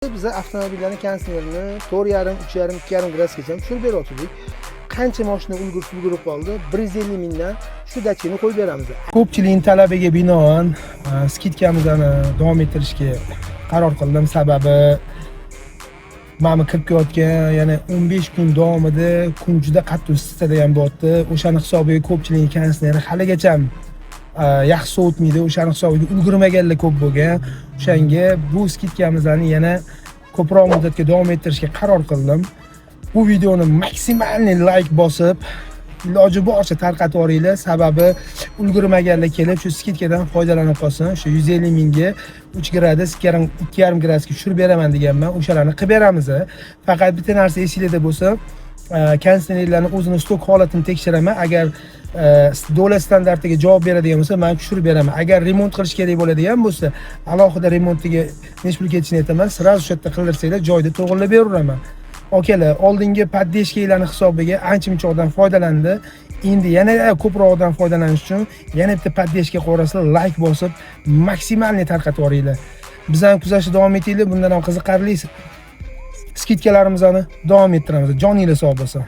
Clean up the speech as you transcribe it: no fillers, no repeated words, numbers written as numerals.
Biz avtomobillarning konsertini 4,5, 3,5, 2,5 gradsgacha tushirib beryaptik. Qancha mashina ulgurib qoldi? 150 mingdan shu dachini qo'yib beramiz. Ko'pchilikning talabiga binoan skidkamizni davom ettirishga qaror qildim. Sababi mana kirib kelayotgan yana 15 kun davomida kun juda qattiq isitadigan bo'lyapti. O'shani hisobiga ko'pchilikning konseri haligacha yaxshi sovutmaydi. O'shani hisobiga ulgurmaganlar ko'p bo'lgan. O'shanga bu skidkamizni yana ko'proq muddatga davom ettirishga qaror qildim. Bu videoni maksimalni like bosib, iloji boricha tarqatib yuboringlar. Sababi ulgurmaganlar kelib shu skidkadan foydalanib qolsin. Shu 150 mingga 3 gradus, 2,5 gradusga tushirib beraman deganman. O'shalarni qilib beramiz. Faqat bitta narsa esingizda bo'lsa, konseynerlarning o'zini stok holatini tekshiraman. Agar davlat standartiga javob beradigan bo'lsa, men tushirib beraman. Agar remont qilish kerak bo'ladigan bo'lsa, alohida remontiga necha pul ketishini aytaman. Sразу shu yerda qildirsanglar, joyda to'g'rilab beraveraman. Okalar, oldingi poddeshkalarning hisobiga ancha-muncha odam foydalandi. Endi yana ko'proqdan foydalanish uchun yana bitta poddeshka qo'rasizlar, like bosib, maksimalni tarqatib yuboringlar. Bizani kuzatishda davom etinglar. Bundan ham qiziqarli skidkalarimizni davom ettiramiz. Joninglar sog' bo'lsin.